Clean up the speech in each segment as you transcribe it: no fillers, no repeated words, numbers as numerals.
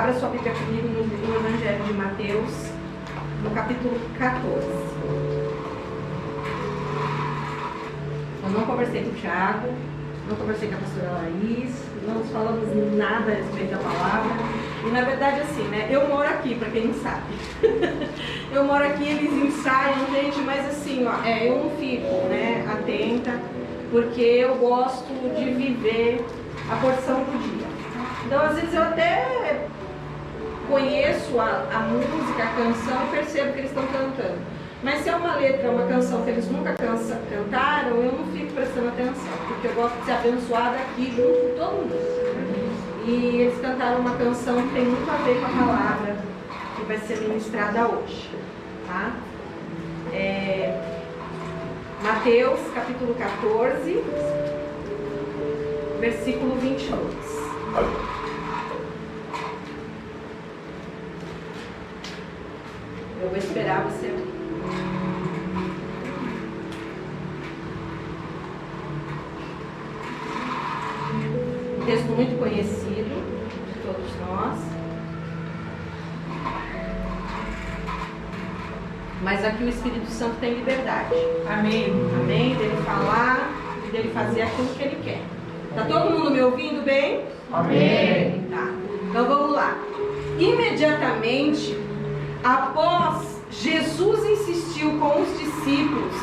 Abra sua Bíblia comigo no Evangelho de Mateus, no capítulo 14. Eu não conversei com o Thiago, não conversei com a pastora Laís, não nos falamos nada a respeito da palavra. E na verdade assim, né? Eu moro aqui, para quem não sabe. Eu moro aqui, eles ensaiam, gente, mas assim, ó, eu não fico, né, atenta, porque eu gosto de viver a porção do dia. Então, às vezes eu até conheço a música, a canção, e percebo que eles estão cantando. Mas se é uma letra, uma canção que eles nunca cantaram, eu não fico prestando atenção, porque eu gosto de ser abençoada aqui junto com todo mundo. E eles cantaram uma canção que tem muito a ver com a palavra que vai ser ministrada hoje. Tá? Mateus, capítulo 14, versículo 22. Eu vou esperar você abrir. Um texto muito conhecido de todos nós. Mas aqui o Espírito Santo tem liberdade. Amém. Amém? Dele falar e dele fazer aquilo que ele quer. Tá todo mundo me ouvindo bem? Amém. Tá. Então vamos lá. Imediatamente, após Jesus insistiu com os discípulos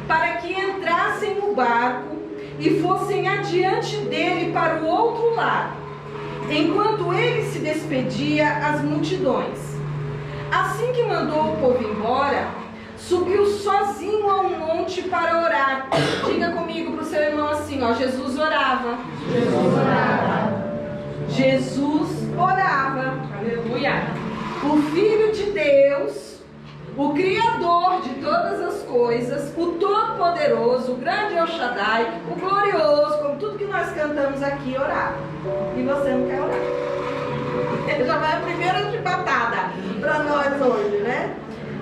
para que entrassem no barco e fossem adiante dele para o outro lado, enquanto ele se despedia às multidões. Assim que mandou o povo embora, subiu sozinho ao monte para orar. Diga comigo para o seu irmão assim, ó, Jesus orava. Jesus orava. Jesus orava. Aleluia. O Filho de Deus, o Criador de todas as coisas, o Todo-Poderoso, o grande El Shaddai, o glorioso, como tudo que nós cantamos aqui, orava. E você não quer orar. Ele já vai a primeira de batada para nós hoje, né?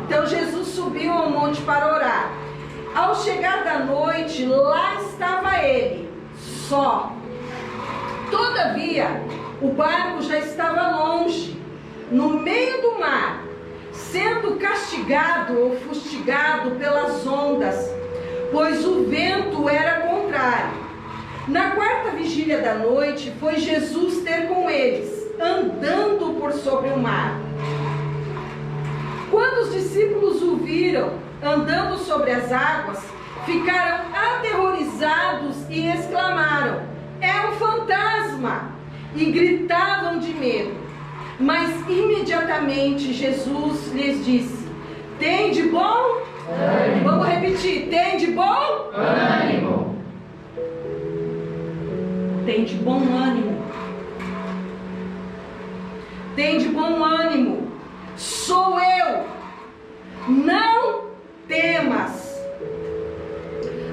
Então Jesus subiu ao monte para orar. Ao chegar da noite, lá estava ele, só. Todavia, o barco já estava longe, no meio do mar, sendo castigado ou fustigado pelas ondas, pois o vento era contrário. Na quarta vigília da noite, foi Jesus ter com eles, andando por sobre o mar. Quando os discípulos o viram andando sobre as águas, ficaram aterrorizados e exclamaram: é um fantasma! E gritavam de medo. Mas imediatamente Jesus lhes disse: tem de bom ânimo. Vamos repetir: tem de bom ânimo. Tem de bom ânimo. Tem de bom ânimo. Sou eu. Não temas.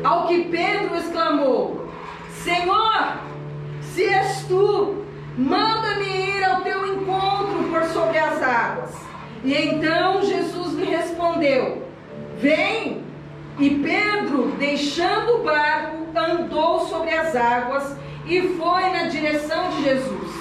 Ao que Pedro exclamou: Senhor, se és tu, manda-me ir ao teu encontro por sobre as águas. E então Jesus lhe respondeu: vem. E Pedro, deixando o barco, andou sobre as águas e foi na direção de Jesus.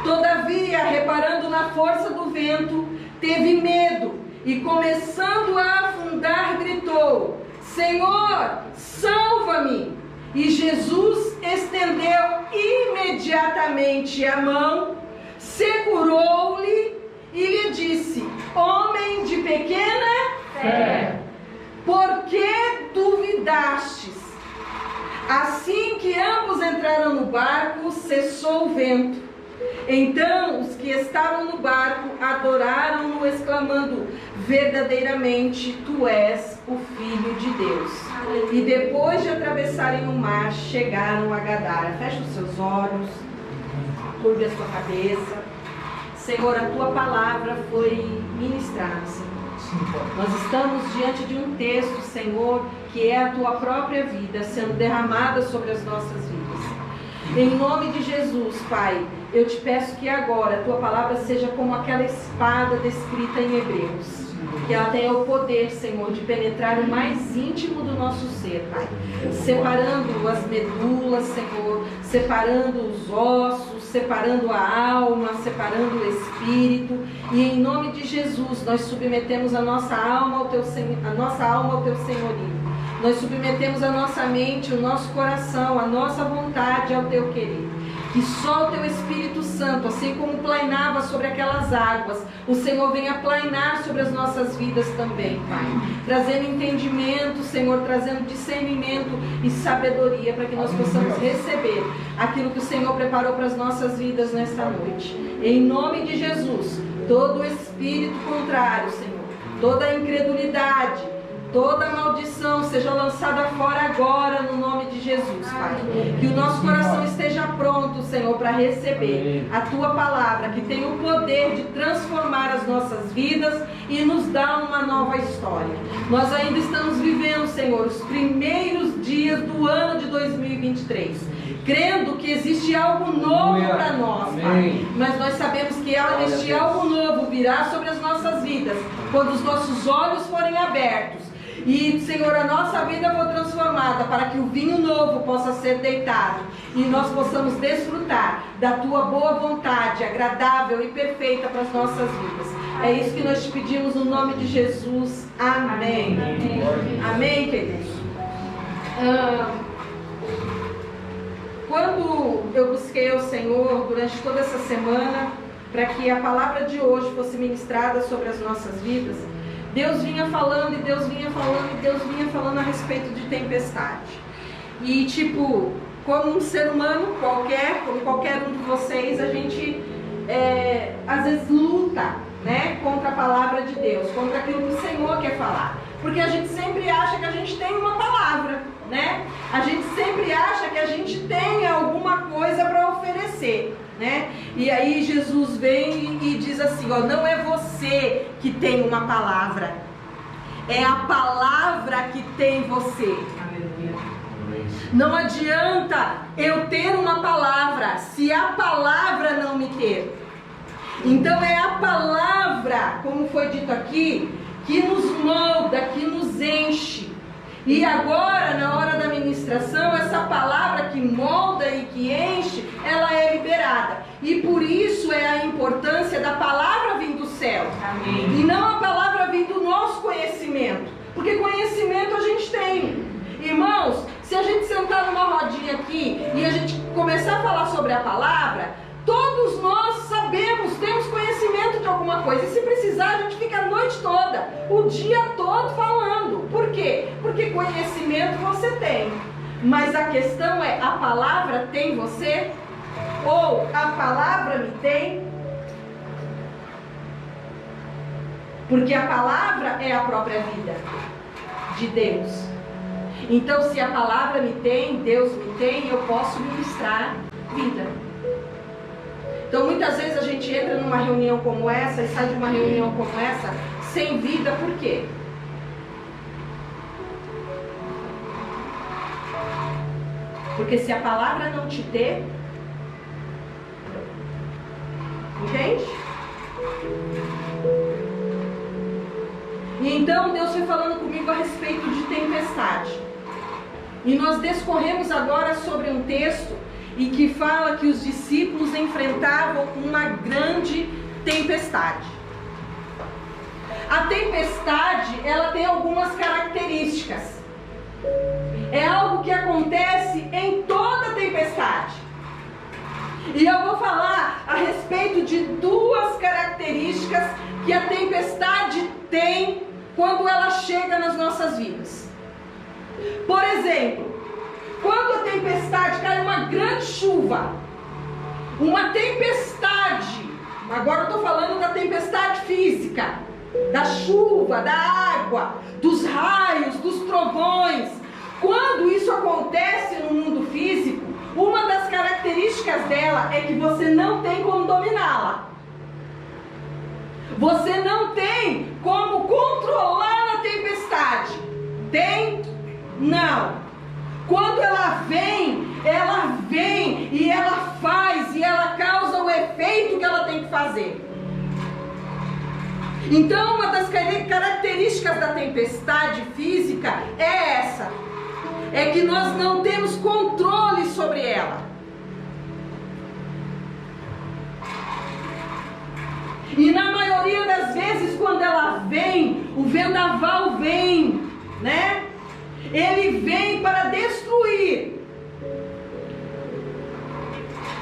Todavia, reparando na força do vento, teve medo e, começando a afundar, gritou: Senhor, salva-me! E Jesus estendeu imediatamente a mão, segurou-lhe e lhe disse: homem de pequena fé, por que duvidastes? Assim que ambos entraram no barco, cessou o vento. Então os que estavam no barco adoraram-no, exclamando: verdadeiramente tu és o Filho de Deus. E depois de atravessarem o mar, chegaram a Gadara. Feche os seus olhos, curve a sua cabeça. Senhor, a tua palavra foi ministrada, Senhor. Nós estamos diante de um texto, Senhor, que é a tua própria vida sendo derramada sobre as nossas vidas. Em nome de Jesus, Pai, eu te peço que agora a tua palavra seja como aquela espada descrita em Hebreus, que ela tenha o poder, Senhor, de penetrar o mais íntimo do nosso ser, Pai, separando as medulas, Senhor, separando os ossos, separando a alma, separando o espírito, e em nome de Jesus nós submetemos a nossa alma ao teu senhorio. Nós submetemos a nossa mente, o nosso coração, a nossa vontade ao teu querer. Que só o teu Espírito Santo, assim como plainava sobre aquelas águas, o Senhor venha plainar sobre as nossas vidas também, Pai. Trazendo entendimento, Senhor, trazendo discernimento e sabedoria para que nós possamos receber aquilo que o Senhor preparou para as nossas vidas nesta noite. Em nome de Jesus, todo espírito contrário, Senhor, toda incredulidade, toda maldição seja lançada fora agora no nome de Jesus, Pai. Que o nosso coração esteja pronto, Senhor, para receber a Tua palavra, que tem o poder de transformar as nossas vidas e nos dar uma nova história. Nós ainda estamos vivendo, Senhor, os primeiros dias do ano de 2023, crendo que existe algo novo para nós, Pai. Mas nós sabemos que este algo novo virá sobre as nossas vidas quando os nossos olhos forem abertos. E, Senhor, a nossa vida for transformada para que o vinho novo possa ser deitado e nós possamos desfrutar da Tua boa vontade, agradável e perfeita para as nossas vidas. É isso que nós te pedimos no nome de Jesus. Amém. Amém, queridos. Quando eu busquei ao Senhor durante toda essa semana para que a palavra de hoje fosse ministrada sobre as nossas vidas, Deus vinha falando e Deus vinha falando e Deus vinha falando a respeito de tempestade. E como um ser humano qualquer, como qualquer um de vocês, a gente às vezes luta, né, contra a palavra de Deus, contra aquilo que o Senhor quer falar. Porque a gente sempre acha que a gente tem uma palavra, né? A gente sempre acha que a gente tem alguma coisa para oferecer, né? E aí Jesus vem e diz assim, ó, não é você que tem uma palavra, é a palavra que tem você. Não adianta eu ter uma palavra se a palavra não me ter. Então é a palavra, como foi dito aqui, que nos molda, que nos enche. E agora, na hora da ministração, essa palavra que molda e que enche, ela é liberada. E por isso é a importância da palavra vir do céu. Amém. E não a palavra vir do nosso conhecimento. Porque conhecimento a gente tem. Irmãos, se a gente sentar numa rodinha aqui e a gente começar a falar sobre a palavra, todos nós sabemos, temos conhecimento de alguma coisa. E se precisar, a gente fica a noite toda, o dia todo falando. Por quê? Porque conhecimento você tem. Mas a questão é, a palavra tem você? Ou a palavra me tem? Porque a palavra é a própria vida de Deus. Então, se a palavra me tem, Deus me tem, eu posso ministrar vida. Então, muitas vezes a gente entra numa reunião como essa e sai de uma reunião como essa sem vida. Por quê? Porque se a palavra não te ter, entende? E então Deus foi falando comigo a respeito de tempestade. E nós discorremos agora sobre um texto e que fala que os discípulos enfrentavam uma grande tempestade. A tempestade, ela tem algumas características. É algo que acontece em toda tempestade. E eu vou falar a respeito de duas características que a tempestade tem quando ela chega nas nossas vidas. Por exemplo, quando a tempestade cai, uma grande chuva, uma tempestade, agora eu estou falando da tempestade física, da chuva, da água, dos raios, dos trovões. Quando isso acontece no mundo físico, uma das características dela é que você não tem como dominá-la. Você não tem como controlar a tempestade. Tem? Não. Quando ela vem e ela faz e ela causa o efeito que ela tem que fazer. Então, uma das características da tempestade física é essa. É que nós não temos controle sobre ela. E na maioria das vezes, quando ela vem, o vendaval vem, né? Ele vem para destruir.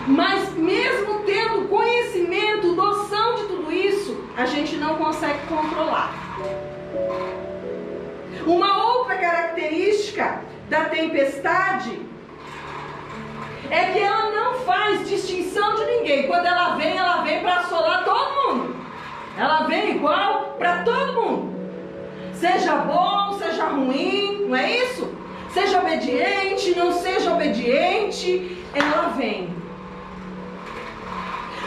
Mas mesmo tendo conhecimento, noção de tudo isso, a gente não consegue controlar. Uma outra característica da tempestade é que ela não faz distinção de ninguém. Quando ela vem para assolar todo mundo. Ela vem igual para todo mundo. Seja bom, seja ruim, não é isso? Seja obediente, não seja obediente, ela vem.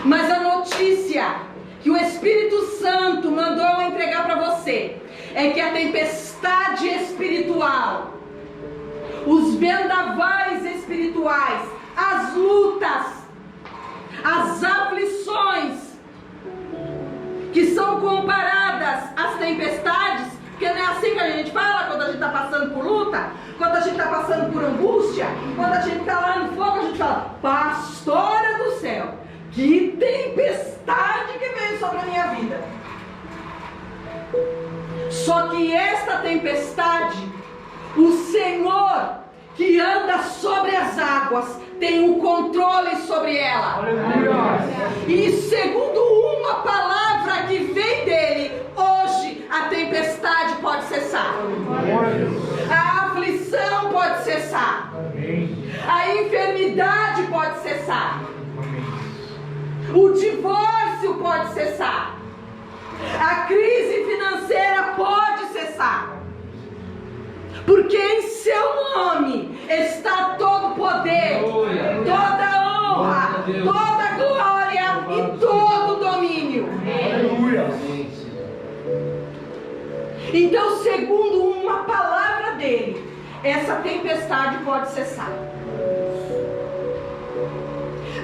Mas a notícia que o Espírito Santo mandou eu entregar para você é que a tempestade espiritual, os vendavais espirituais, as lutas, as aflições, que são comparadas às tempestades, porque não é assim que a gente fala quando a gente está passando por luta, quando a gente está passando por angústia, quando a gente está lá no fogo, a gente fala: pastora do céu, que tempestade que veio sobre a minha vida. Só que esta tempestade, o Senhor que anda sobre as águas tem o controle sobre ela. Aleluia. E segundo uma palavra que vem dele, hoje a tempestade pode cessar. A aflição pode cessar. A enfermidade pode cessar. O divórcio pode cessar. A crise financeira pode cessar. Porque em seu nome está todo poder, toda honra, toda glória e todo domínio. Aleluia. Então, segundo uma palavra dele, essa tempestade pode cessar.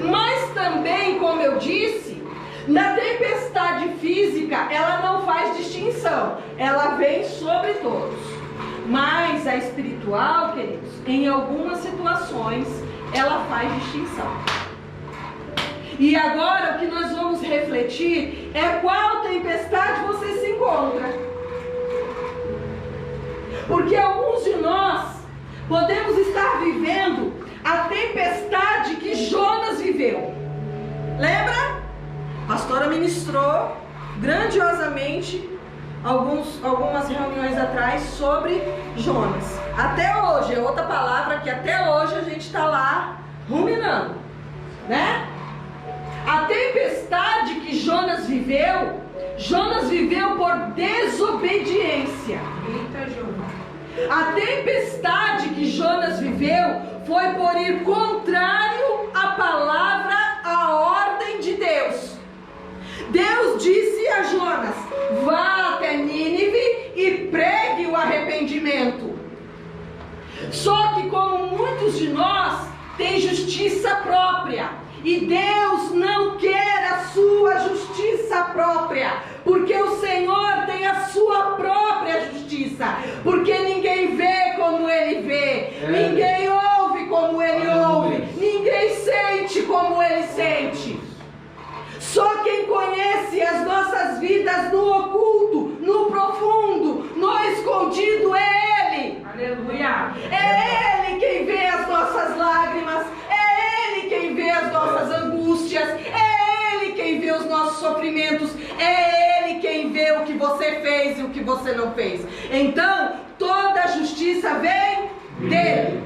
Mas também, como eu disse, na tempestade física, ela não faz distinção. Ela vem sobre todos. Mas a espiritual, queridos, em algumas situações, ela faz distinção. E agora o que nós vamos refletir é qual tempestade você se encontra. Porque alguns de nós podemos estar vivendo a tempestade que Jonas viveu. Lembra? A pastora ministrou grandiosamente algumas reuniões atrás sobre Jonas. Até hoje, é outra palavra que até hoje a gente está lá ruminando, né? A tempestade que Jonas viveu por desobediência. Eita, Jonas. A tempestade que Jonas viveu foi por ir contrário à palavra, à ordem de Deus. Deus disse a Jonas: vá até Nínive e pregue o arrependimento. Só que como muitos de nós têm justiça própria, e Deus não quer a sua justiça própria, porque o Senhor tem a sua própria justiça, porque ninguém vê como Ele vê, ninguém ouve como Ele ouve, ninguém sente como Ele sente. Só quem conhece as nossas vidas no oculto, no profundo, no escondido é Ele. Aleluia. É Ele quem vê as nossas lágrimas, é Ele quem vê as nossas angústias, é Ele quem vê os nossos sofrimentos, é Ele quem vê o que você fez e o que você não fez. Então, toda a justiça vem dele.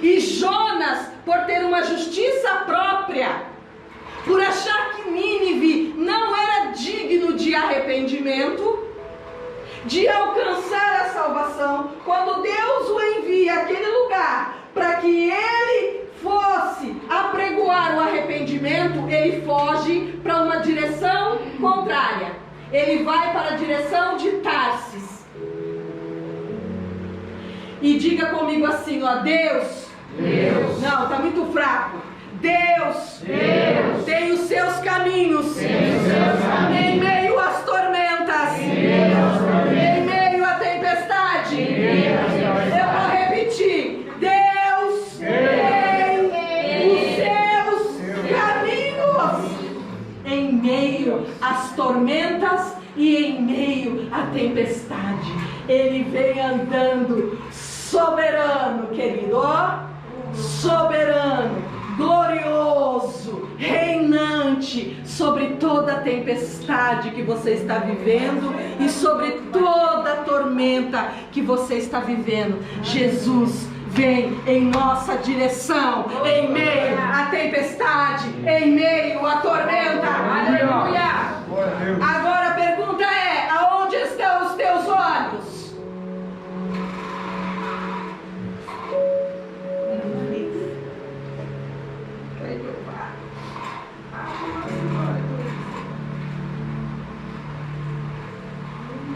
E Jonas, por ter uma justiça própria, por achar que Nínive não era digno de arrependimento, de alcançar a salvação, quando Deus o envia àquele lugar para que ele fosse apregoar o arrependimento, ele foge para uma direção contrária. Ele vai para a direção de Tarsis. E diga comigo assim, ó: Deus. Não, está muito fraco. Deus tem os seus caminhos em meio às tormentas, em meio à tempestade. Eu vou repetir: Deus tem os seus caminhos em meio às tormentas e em meio à tempestade. Ele vem andando soberano, querido, ó, soberano, glorioso, reinante sobre toda a tempestade que você está vivendo e sobre toda a tormenta que você está vivendo. Jesus vem em nossa direção, em meio à tempestade, em meio à tormenta. Aleluia! Agora a pergunta é: aonde estão os teus olhos?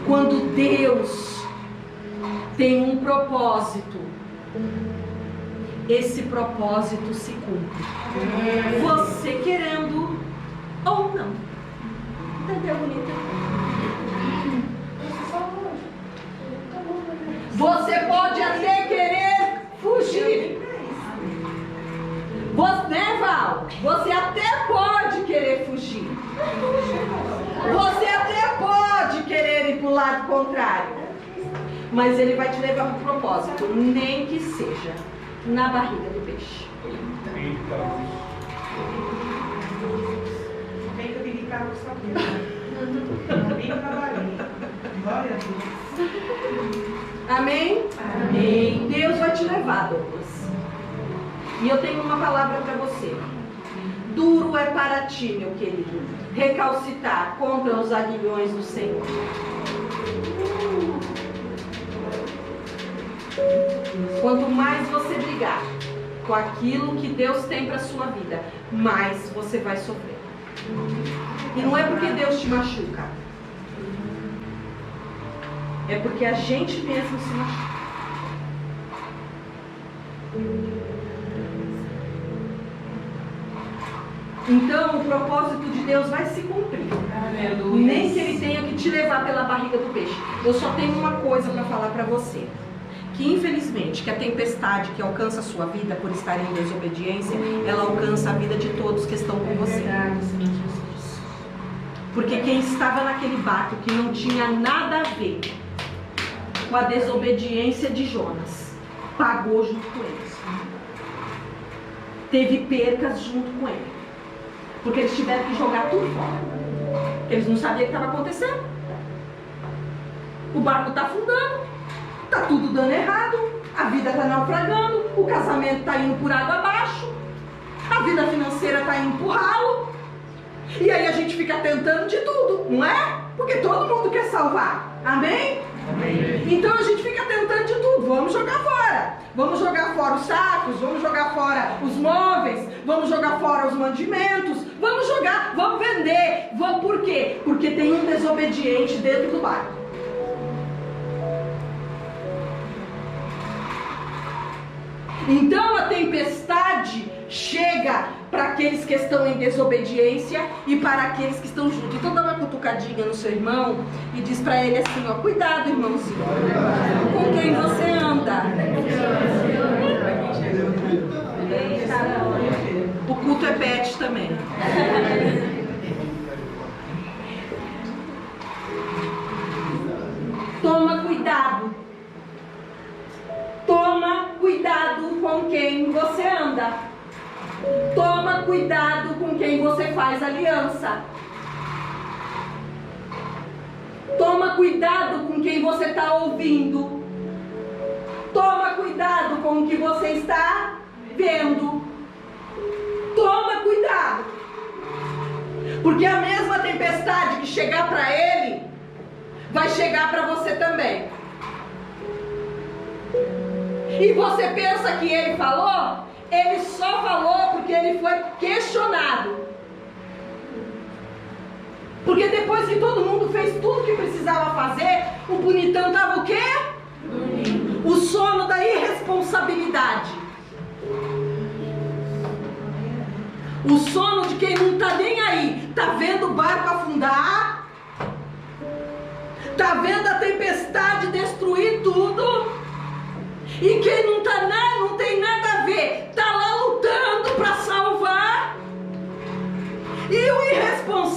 Quando Deus tem um propósito, esse propósito se cumpre, você querendo ou não. Entendeu, bonita? Você pode até querer fugir. Né, Val? Você até pode querer fugir. Você até pode querer ir para o lado contrário. Mas ele vai te levar para o propósito, nem que seja na barriga do peixe. Vem que eu vim cá com sua Vem trabalhando. Glória a Deus. Amém? Amém. Deus vai te levar, Douglas. E eu tenho uma palavra para você. Duro é para ti, meu querido, recalcitar contra os aguilhões do Senhor. Quanto mais você brigar com aquilo que Deus tem para a sua vida, mais você vai sofrer. E não é porque Deus te machuca, é porque a gente mesmo se machuca. Então o propósito de Deus vai se cumprir. Aleluia. Nem que Ele tenha que te levar pela barriga do peixe. Eu só tenho uma coisa para falar para você. Que infelizmente, que a tempestade que alcança a sua vida por estar em desobediência, ela alcança a vida de todos que estão com você. Porque quem estava naquele barco que não tinha nada a ver com a desobediência de Jonas, pagou junto com eles. Teve percas junto com ele. Porque eles tiveram que jogar tudo fora. Eles não sabiam o que estava acontecendo. O barco está afundando. Está tudo dando errado. A vida está naufragando. O casamento está indo por água abaixo. A vida financeira está indo por ralo. E aí a gente fica tentando de tudo, não é? Porque todo mundo quer salvar. Amém? Amém. Então a gente fica tentando de tudo. Vamos jogar fora. Vamos jogar fora os sacos. Vamos jogar fora os móveis. Vamos jogar fora os mantimentos. Vamos jogar, vamos vender. Vamos, por quê? Porque tem um desobediente dentro do barco. Então a tempestade chega para aqueles que estão em desobediência e para aqueles que estão juntos. Então dá uma cutucadinha no seu irmão e diz para ele assim, ó: cuidado, irmãozinho, com quem você anda. O culto é pet também. Toma cuidado. Toma cuidado com quem você anda. Toma cuidado com quem você faz aliança. Toma cuidado com quem você está ouvindo. Toma cuidado com o que você está vendo. Toma cuidado. Porque a mesma tempestade que chegar para ele, vai chegar para você também. E você pensa que ele falou? Ele só falou porque ele foi questionado. Porque depois que todo mundo fez tudo que precisava fazer, o bonitão estava o quê? Dormindo. O sono da irresponsabilidade. O sono de quem não está nem aí. Está vendo o barco afundar. Está vendo a tempestade destruir tudo. E quem não tem nada a ver, está lá lutando para salvar. E o irresponsável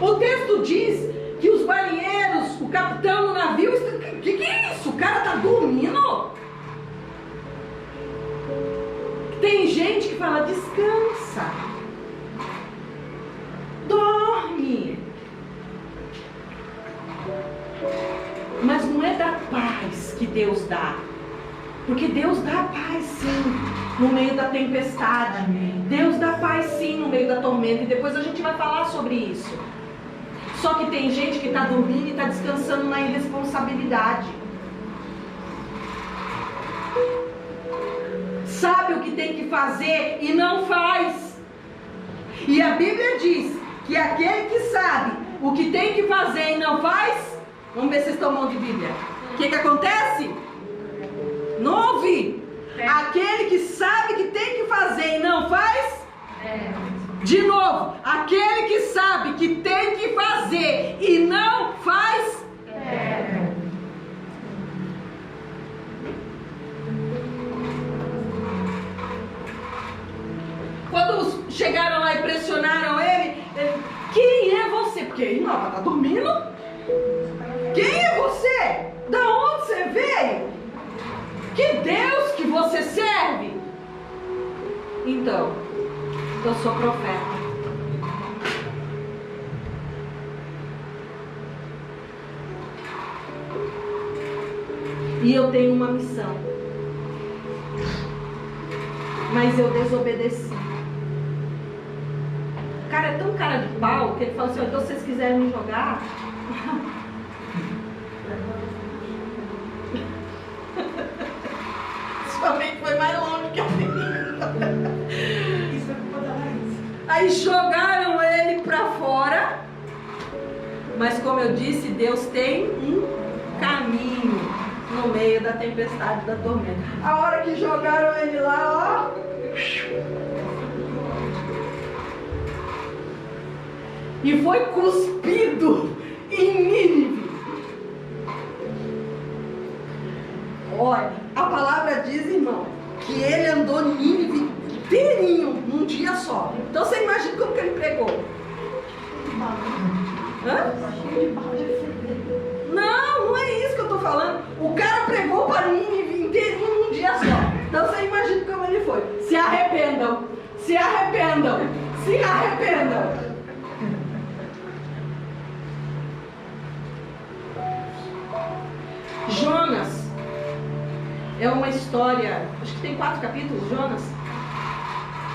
O texto diz que os marinheiros, o capitão do navio, o que é isso? O cara está dormindo? Tem gente que fala, descansa, dorme. Mas não é da paz que Deus dá. Porque Deus dá paz sim, no meio da tempestade. Deus dá paz sim, no meio da tormenta. E depois a gente vai falar sobre isso. Só que tem gente que está dormindo e está descansando na irresponsabilidade. Sabe o que tem que fazer e não faz. E a Bíblia diz que aquele que sabe o que tem que fazer e não faz, vamos ver se vocês estão bom de Bíblia. O que acontece? Não ouvi. Aquele que sabe que tem que fazer e não faz? De novo, aquele que sabe que tem que fazer e não faz? Quando chegaram lá e pressionaram ele, quem é você? Porque ele não, está dormindo? Quem é você? Da onde você veio? Que Deus que você serve? Então, eu sou profeta. E eu tenho uma missão. Mas eu desobedeci. O cara é tão cara de pau que ele fala assim, então se vocês quiserem me jogar... Sua mente foi mais longe que a minha. Isso é culpa da Laís. Aí jogaram ele para fora. Mas como eu disse, Deus tem um caminho no meio da tempestade, da tormenta. A hora que jogaram ele lá, ó, e foi cuspido em Nínive. Olha, a palavra diz, irmão, que ele andou Nínive inteirinho num dia só. Então você imagina como que ele pregou. Hã? Não é isso que eu estou falando. O cara pregou para Nínive inteirinho num dia só. Então você imagina como ele foi. Se arrependam, se arrependam, se arrependam. Jonas é uma história, acho que tem 4 capítulos, Jonas,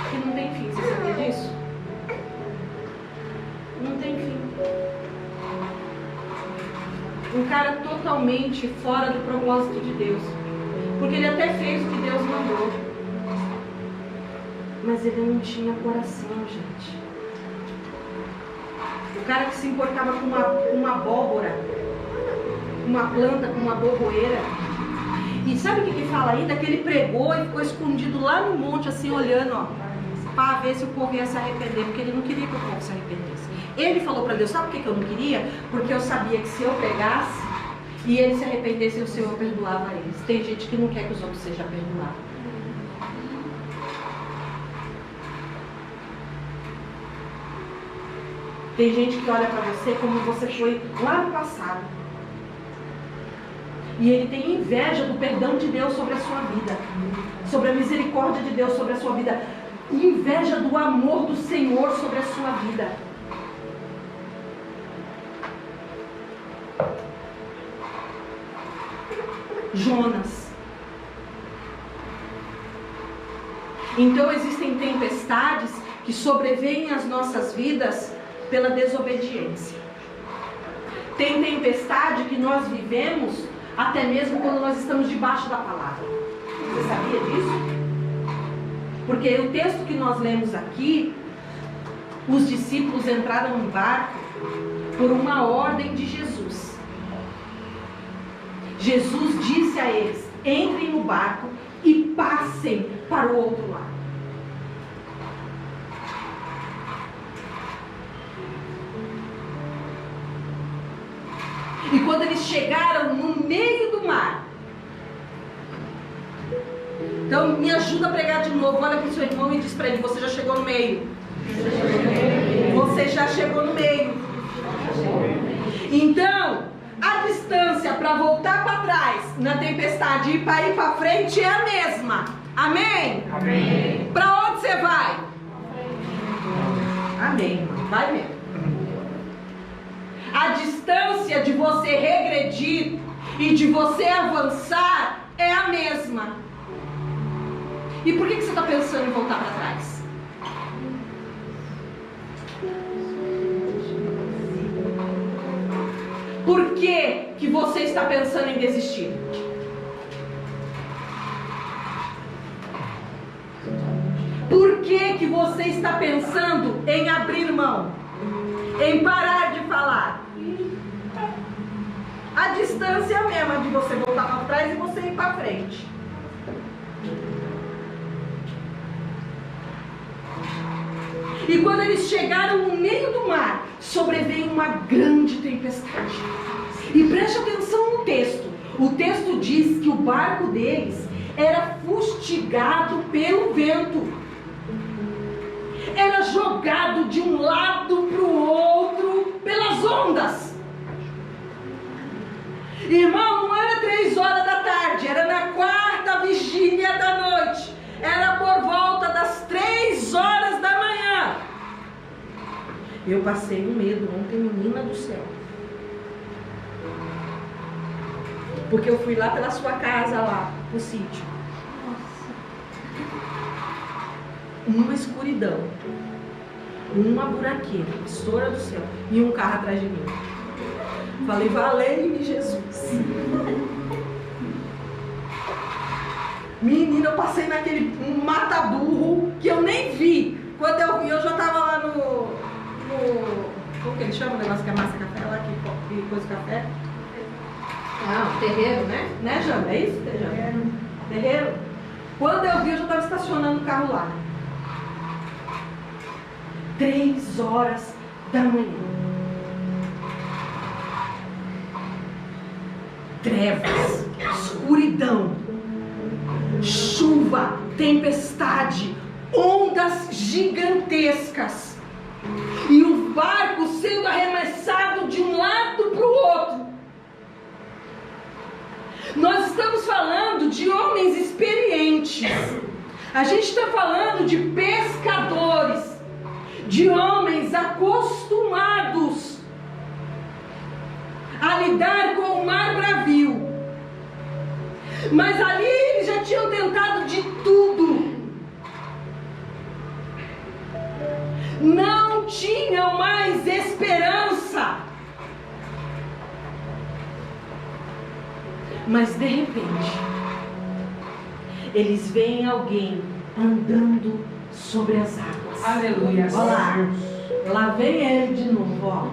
que não tem fim. Você sabia disso? Não tem fim. Um cara totalmente fora do propósito de Deus. Porque ele até fez o que Deus mandou. Mas ele não tinha coração, gente. O cara que se importava com uma abóbora, uma planta, com uma borroeira. E sabe o que fala ainda? Que ele pregou e ficou escondido lá no monte, assim, olhando, ó, para ver se o povo ia se arrepender, porque ele não queria que o povo se arrependesse. Ele falou para Deus, sabe por que eu não queria? Porque eu sabia que se eu pregasse e eles se arrependessem, o Senhor perdoava eles. Tem gente que não quer que os outros sejam perdoados. Tem gente que olha para você como você foi lá no passado. E ele tem inveja do perdão de Deus sobre a sua vida, sobre a misericórdia de Deus sobre a sua vida, inveja do amor do Senhor sobre a sua vida. Jonas. Então existem tempestades que sobrevêm às nossas vidas pela desobediência. Tem tempestade que nós vivemos até mesmo quando nós estamos debaixo da palavra. Você sabia disso? Porque o texto que nós lemos aqui, os discípulos entraram no barco por uma ordem de Jesus. Jesus disse a eles, entrem no barco e passem para o outro lado. E quando eles chegaram no meio do mar, então me ajuda a pregar de novo, olha para o seu irmão e diz para ele, você já chegou no meio. Você já chegou no meio. Então, a distância para voltar para trás na tempestade e para ir para frente é a mesma. Amém? Amém. Para onde você vai? Amém. Vai mesmo. A distância de você regredir e de você avançar é a mesma. E por que você está pensando em voltar para trás? Por que você está pensando em desistir? Por que você está pensando em abrir mão? Em parar de falar? A distância é a mesma de você voltar para trás e você ir para frente. E quando eles chegaram no meio do mar, sobreveio uma grande tempestade. E preste atenção no texto. O texto diz que o barco deles era fustigado pelo vento. Era jogado de um lado para o outro pelas ondas. Irmão, não era 3 horas da tarde, era na 4ª vigília da noite. Era por volta das 3 horas da manhã. Eu passei um medo ontem, menina do céu. Porque eu fui lá pela sua casa, lá, no sítio. Uma escuridão. Uma buraqueira, estoura do céu. E um carro atrás de mim. Falei, valei-me Jesus. Menina, eu passei naquele mata-burro que eu nem vi. Quando eu vi, eu já tava lá no como que ele chama o negócio que amassa café lá, que coisa o café? Ah, terreiro, né? Né, Jana? É isso, Jana? Terreiro. Quando eu vi, eu já estava estacionando o carro lá. 3 horas da manhã. Trevas, escuridão, chuva, tempestade, ondas gigantescas. E o barco sendo arremessado de um lado para o outro. Nós estamos falando de homens experientes. A gente está falando de pescadores, de homens acostumados a lidar com o mar bravio. Mas ali eles já tinham tentado de tudo. Não tinham mais esperança. Mas de repente, eles veem alguém andando sobre as águas. Aleluia. Olha lá, lá vem ele de novo, ó.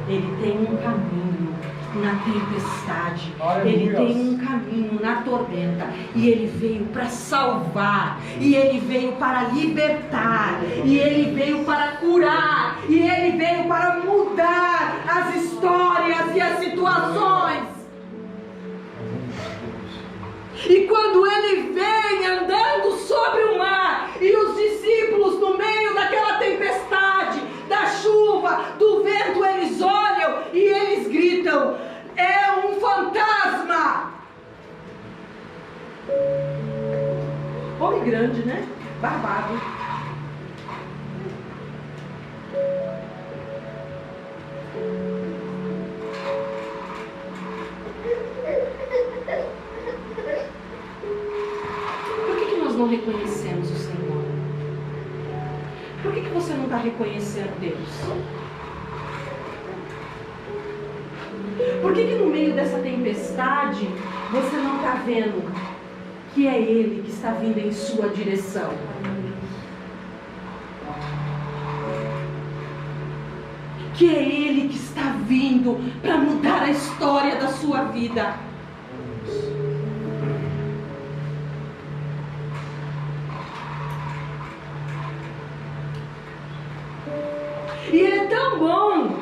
Ele tem um caminho na tempestade. Ele tem um caminho na tormenta. E ele veio para salvar. E ele veio para libertar. E ele veio para curar. E ele veio para mudar as histórias e as situações. E quando ele vem andando sobre o mar, e os discípulos no meio daquela tempestade, da chuva, do vento, eles olham e eles gritam: é um fantasma! Homem grande, né? Barbado. Não reconhecemos o Senhor? Por que você não está reconhecendo Deus? Por que no meio dessa tempestade você não está vendo que é Ele que está vindo em sua direção? Que é Ele que está vindo para mudar a história da sua vida? E ele é tão bom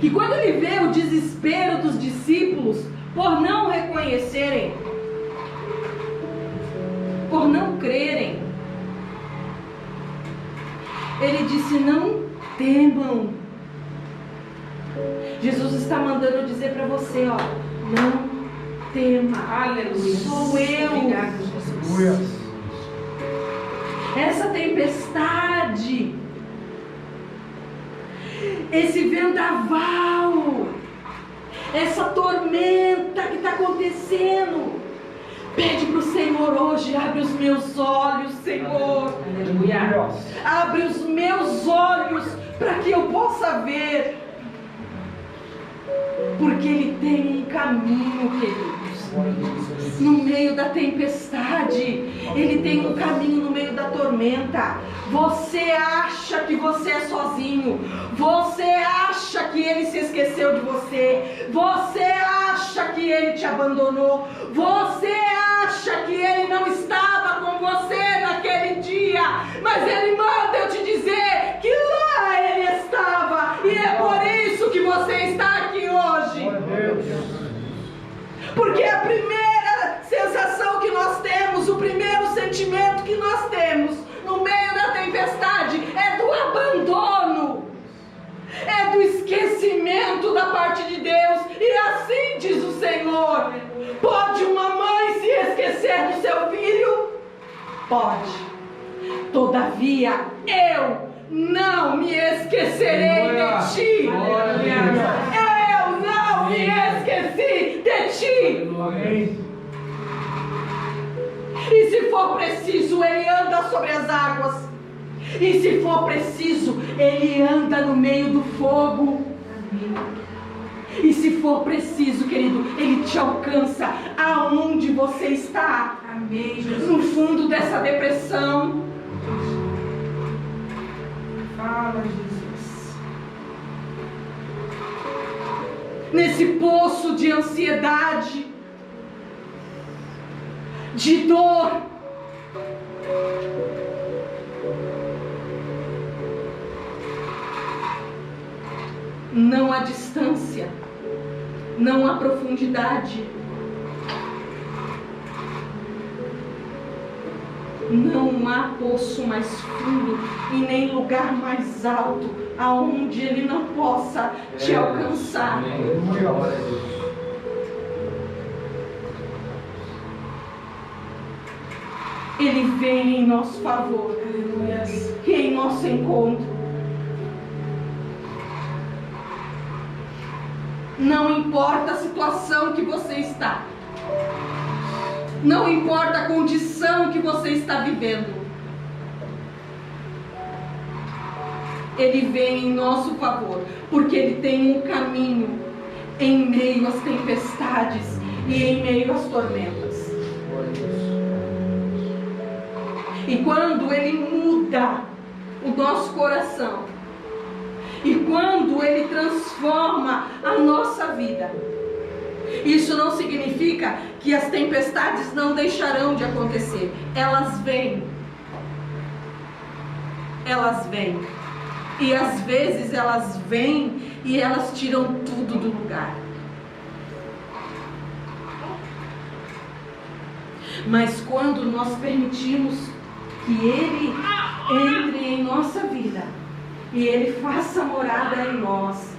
que quando ele vê o desespero dos discípulos por não reconhecerem, por não crerem, ele disse: não temam, está mandando dizer para você, ó, não tema. Aleluia. Sou eu. Obrigada, Jesus. Essa tempestade, esse vendaval, essa tormenta que está acontecendo, pede para o Senhor hoje: abre os meus olhos, Senhor. Aleluia. Abre os meus olhos para que eu possa ver. Porque Ele tem um caminho, queridos, no meio da tempestade. Ele tem um caminho no meio da tormenta. Você acha que você é sozinho. Você acha que Ele se esqueceu de você. Você acha que Ele te abandonou. Você acha que Ele não estava com você naquele dia. Mas Ele manda eu te dizer que lá Ele estava. E é por isso que você está aqui hoje. Porque a primeira sensação que nós temos, o primeiro sentimento que nós temos no meio da tempestade é do abandono, é do esquecimento da parte de Deus. E assim diz o Senhor: pode uma mãe se esquecer do seu filho? Pode. Todavia eu não me esquecerei de ti. Eu não me esqueci de ti. E se for preciso, Ele anda sobre as águas. E se for preciso, Ele anda no meio do fogo. E se for preciso, querido, Ele te alcança aonde você está. Amém, Jesus. No fundo dessa depressão. Fala, Jesus. Nesse poço de ansiedade, de dor. Não há distância, não há profundidade, não há poço mais fundo e nem lugar mais alto aonde Ele não possa te alcançar. Ele vem em nosso favor, e em nosso encontro. Não importa a situação que você está, não importa a condição que você está vivendo, Ele vem em nosso favor, porque Ele tem um caminho em meio às tempestades e em meio às tormentas. E quando Ele muda o nosso coração, e quando Ele transforma a nossa vida, isso não significa que as tempestades não deixarão de acontecer. Elas vêm. Elas vêm. E às vezes elas vêm e elas tiram tudo do lugar. Mas quando nós permitimos que Ele entre em nossa vida, e Ele faça morada em nós,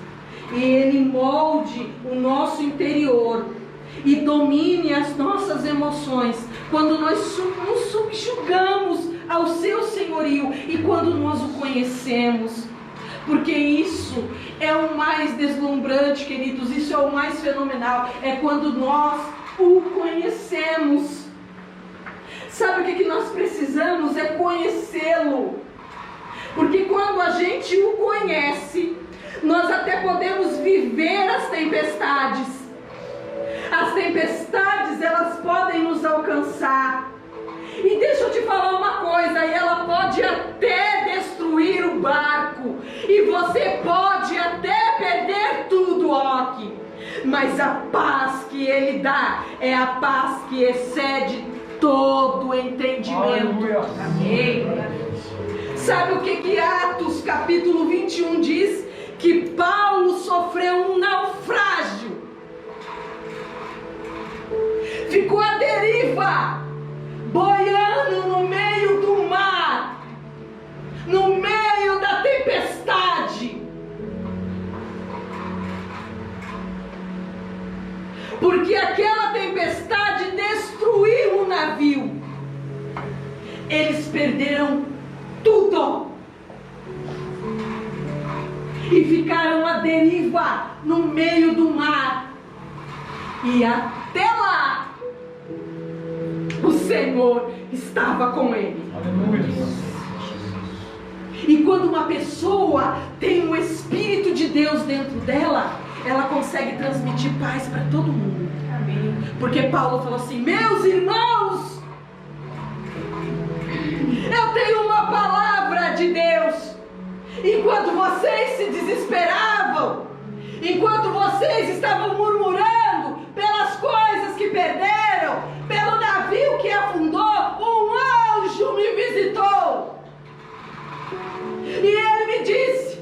e Ele molde o nosso interior, e domine as nossas emoções, quando nós nos subjugamos ao seu senhorio, e quando nós o conhecemos, porque isso é o mais deslumbrante, queridos, isso é o mais fenomenal, é quando nós o conhecemos. Sabe o que nós precisamos? É conhecê-lo. Porque quando a gente o conhece, nós até podemos viver as tempestades. As tempestades, elas podem nos alcançar. E deixa eu te falar uma coisa, e ela pode até destruir o barco. E você pode até perder tudo, Roque. Mas a paz que Ele dá é a paz que excede todo o entendimento. Amém. Sabe o que Atos capítulo 21 diz? Que Paulo sofreu um naufrágio. Ficou à deriva, boiando no meio do mar, no meio da tempestade. porque aquela tempestade destruiu o navio. Eles perderam tudo e ficaram à deriva no meio do mar. E até lá o Senhor estava com ele. Aleluia. E quando uma pessoa tem o Espírito de Deus dentro dela, ela consegue transmitir paz para todo mundo. Amém. Porque Paulo falou assim: meus irmãos, eu tenho uma palavra de Deus. Enquanto vocês se desesperavam, enquanto vocês estavam murmurando pelas coisas que perderam, pelo navio que afundou, um anjo me visitou. E ele me disse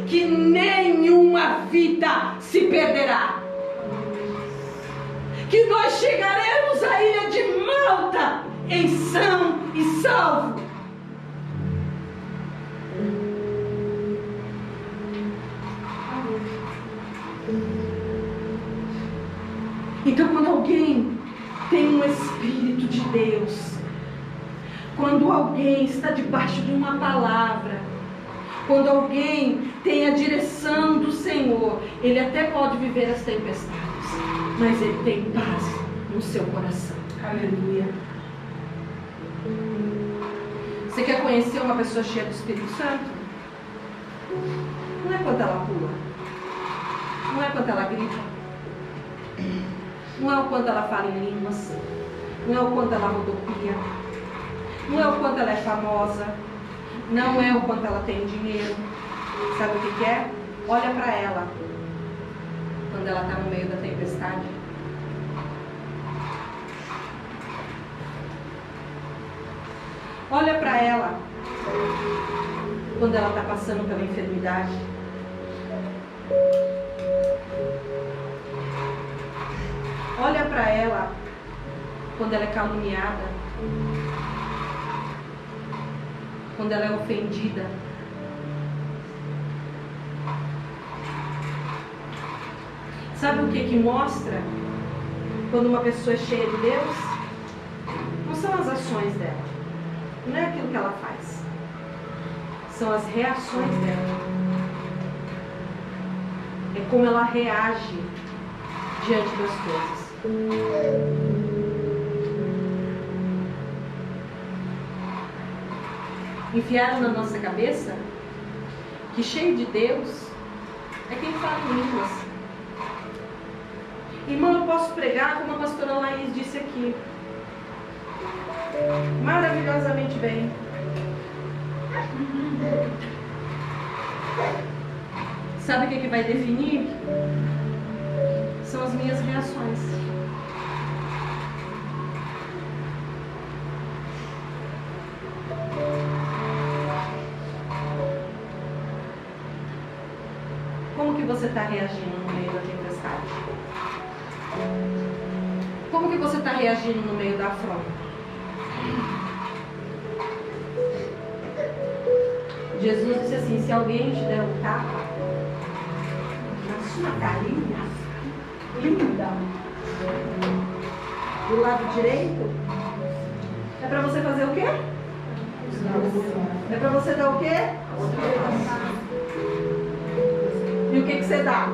que nenhuma vida se perderá, que nós chegaremos à ilha de Malta em são e salvo. Então, quando alguém tem um Espírito de Deus, quando alguém está debaixo de uma palavra, quando alguém tem a direção do Senhor, ele até pode viver as tempestades, mas ele tem paz no seu coração. Aleluia. Você quer conhecer uma pessoa cheia do Espírito Santo? Não é quando ela pula, não é quando ela grita, não é o quanto ela fala em línguas, não é o quanto ela rodopia, não é o quanto ela é famosa, não é o quanto ela tem dinheiro. Sabe o que é? Olha para ela quando ela está no meio da tempestade. Olha para ela quando ela está passando pela enfermidade. Olha para ela quando ela é caluniada, quando ela é ofendida. Sabe o que mostra quando uma pessoa é cheia de Deus? Não são as ações dela, não é aquilo que ela faz, são as reações dela. É como ela reage diante das coisas. Enfiaram na nossa cabeça que cheio de Deus é quem fala em línguas. Irmão, eu posso pregar como a pastora Laís disse aqui, maravilhosamente bem. Sabe o que vai definir? São as minhas reações. Como que você está reagindo no meio da tempestade? Como que você está reagindo no meio da afronta? Jesus disse assim: se alguém te der um tapa na sua carinha linda do lado direito, é para você fazer o quê? É para você dar o quê? E o que você dá?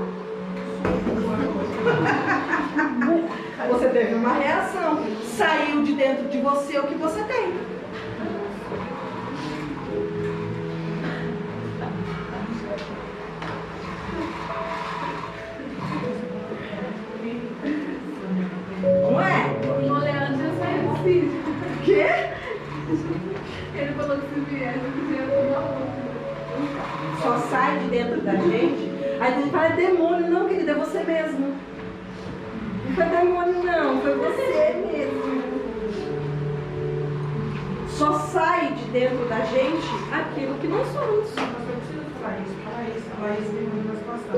Você teve uma reação. Saiu de dentro de você o que você tem. Não é? O Leandro já saiu físico. O quê? Ele falou que se viesse, eu tomar outra. Só sai de dentro da gente. Aí a gente fala: é demônio. Não, querida, é você mesmo. Não foi demônio, não, foi você mesmo. Só sai de dentro da gente aquilo que nós somos. Mas eu preciso falar isso. A Laís me mandou uma situação.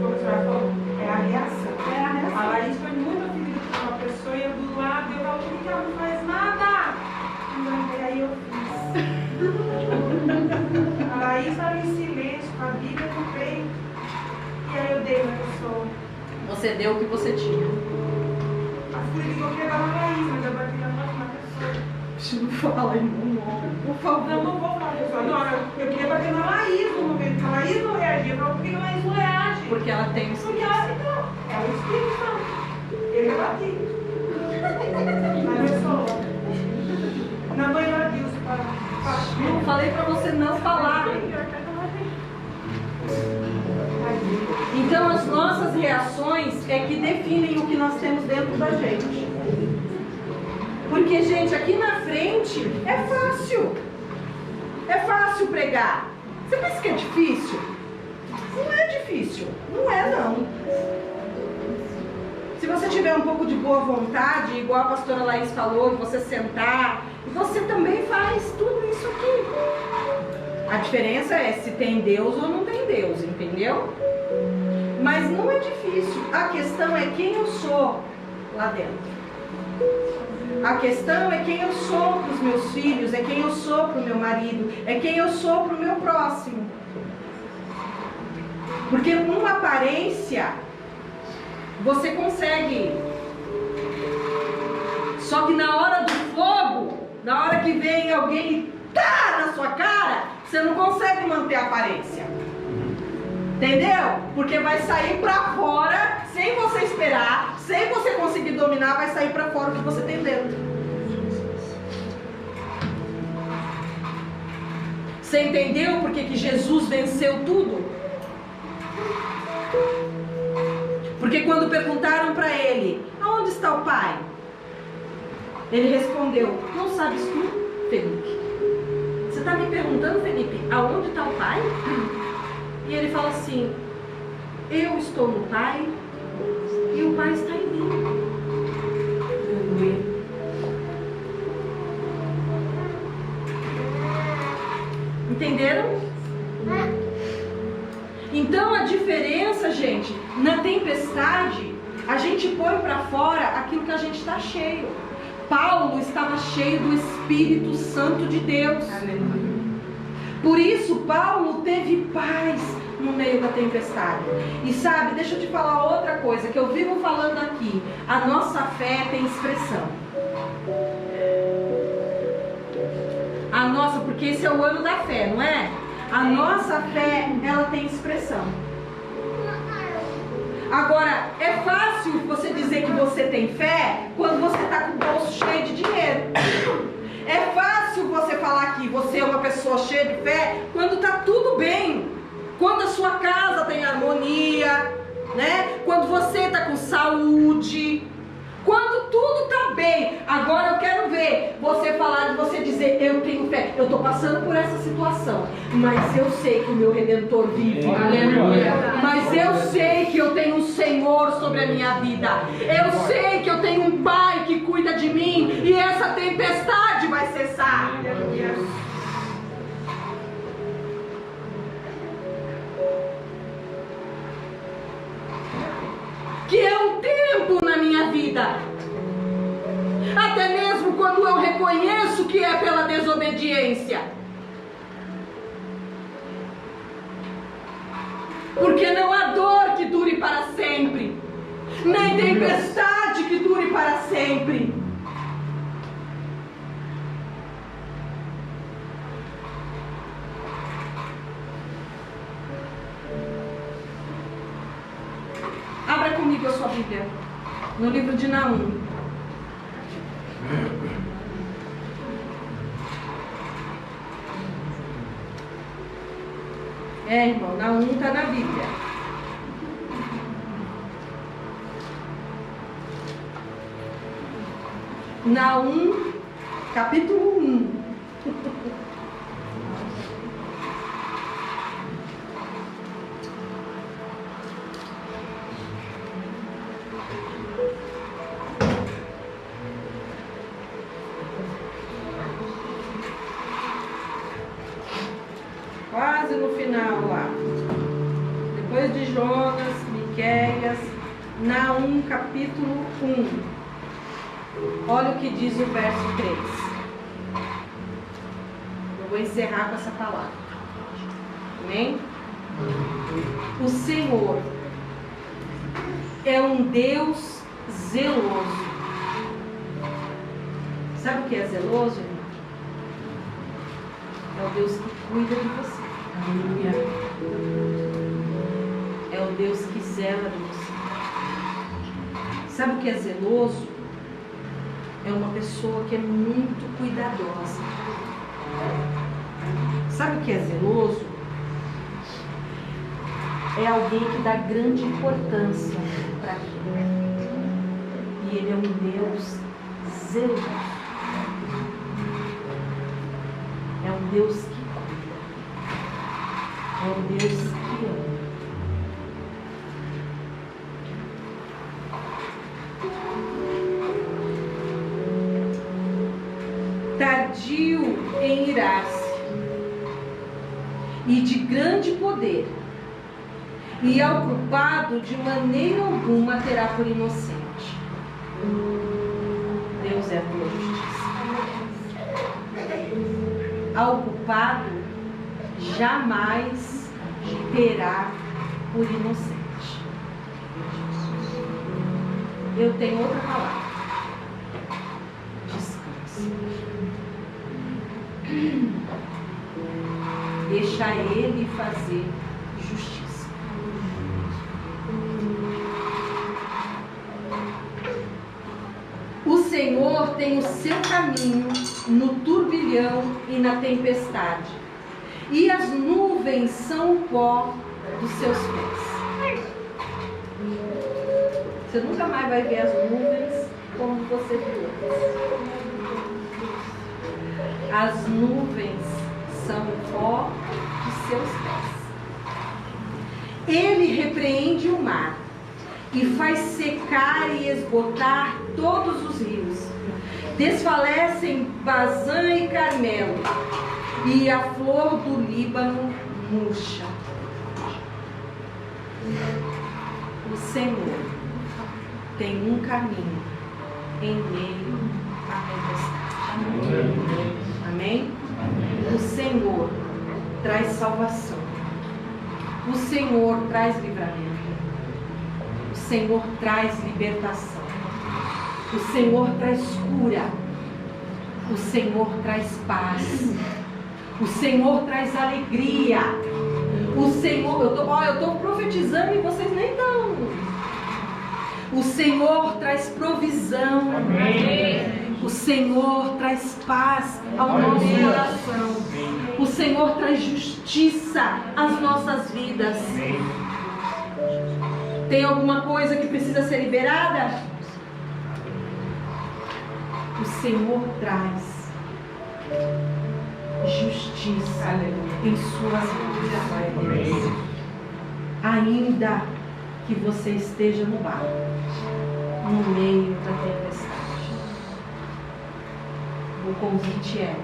Como a senhora falou, é a reação. É a reação. A Laís foi muito ofendida por uma pessoa e eu do lado, eu falo, por que ela não faz nada? E aí eu fiz. A Laís estava em silêncio, com a Bíblia no peito. E aí eu dei uma pessoa. Você Você deu o que você tinha. A Fúria ligou que ia dar uma raiz, mas eu bati na próxima pessoa. Não fala, irmão. Por favor. Não vou falar, pessoal. Não, eu queria bater na Laís no momento que a Laís não reagia. Eu falo, por que a Laís não reage? Porque ela tem o Porque Espírito. ela, então, é o Espírito Santo. Eu já bati. Na pessoa. Na mãe da Dilson, para. Eu falei pra você não falar. Então as nossas reações é que definem o que nós temos dentro da gente. Porque, gente, aqui na frente é fácil. É fácil pregar. Você pensa que é difícil? Não é difícil. Não é, não. Se você tiver um pouco de boa vontade, igual a pastora Laís falou, de você sentar, você também faz tudo isso aqui. A diferença é se tem Deus ou não tem Deus, entendeu? Mas não é difícil. A questão é quem eu sou lá dentro. A questão é quem eu sou para os meus filhos, é quem eu sou para o meu marido, é quem eu sou para o meu próximo. Porque uma aparência você consegue. Só que na hora do fogo, na hora que vem alguém e tá na sua cara, você não consegue manter a aparência. Entendeu? Porque vai sair pra fora, sem você esperar, sem você conseguir dominar, vai sair pra fora o que você tem dentro. Você entendeu por que Jesus venceu tudo? Porque quando perguntaram para ele, aonde está o Pai? Ele respondeu, não sabes tu, Felipe? Você está me perguntando, Felipe, aonde está o Pai? E ele fala assim, eu estou no Pai e o Pai está em mim. Entenderam? Então a diferença, gente, na tempestade, a gente põe para fora aquilo que a gente está cheio. Paulo estava cheio do Espírito Santo de Deus. Aleluia. Por isso Paulo teve paz no meio da tempestade. E sabe, deixa eu te falar outra coisa que eu vivo falando aqui. A nossa fé tem expressão. A nossa, porque esse é o ano da fé, não é? A nossa fé, ela tem expressão. Agora, é fácil você dizer que você tem fé quando você está com o bolso cheio de dinheiro. É fácil você falar que você é uma pessoa cheia de fé quando está tudo bem. Quando a sua casa tem harmonia, né? Quando você está com saúde. Quando tudo está bem. Agora eu quero ver você falar, de você dizer, eu tenho fé. Eu estou passando por essa situação, mas eu sei que o meu Redentor vive. Aleluia. Mas eu sei que eu tenho um Senhor sobre a minha vida. Eu sei que eu tenho um Pai que cuida de mim. E essa tempestade vai cessar. Que é um tempo na minha vida. Até mesmo quando eu reconheço que é pela desobediência. Porque não há dor que dure para sempre, nem tempestade que dure para sempre. Abra comigo a sua Bíblia, no livro de Naum. É, irmão, Naum está na Bíblia. Naum, capítulo 1. Quase no final lá. Depois de Jonas, Miqueias, Naum, capítulo 1. Olha o que diz o verso 3. Eu vou encerrar com essa palavra. Amém? O Senhor é um Deus zeloso. Sabe o que é zeloso, irmão? É o Deus que cuida de você. Aleluia. É o Deus que zela de você. Sabe o que é zeloso? É uma pessoa que é muito cuidadosa. Sabe o que é zeloso? É alguém que dá grande importância para aquilo. E ele é um Deus zeloso. É um Deus que cuida. É um Deus que ama. Tardio em irar-se e de grande poder, e ao culpado de maneira alguma terá por inocente. Deus é a tua justiça. Ao culpado jamais terá por inocente. Eu tenho outra palavra. Descanse. Deixa ele fazer justiça. O Senhor tem o seu caminho no turbilhão e na tempestade, e as nuvens são o pó dos seus pés. Você nunca mais vai ver as nuvens como você viu antes. As nuvens são o pó de seus pés. Ele repreende o mar e faz secar e esgotar todos os rios. Desfalecem Bazã e Carmelo, e a flor do Líbano murcha. O Senhor tem um caminho em meio à tempestade. Amém? O Senhor traz salvação. O Senhor traz livramento. O Senhor traz libertação. O Senhor traz cura. O Senhor traz paz. O Senhor traz alegria. O Senhor, eu estou profetizando e vocês nem estão. O Senhor traz provisão. Amém. O Senhor traz paz ao nosso coração. O Senhor traz justiça às nossas vidas. Tem alguma coisa que precisa ser liberada? O Senhor traz justiça em suas vidas. Ainda que você esteja no barco, no meio da tempestade. O convite é: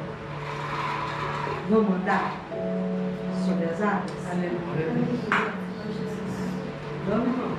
vamos andar sobre as águas? Aleluia. Vamos, irmão.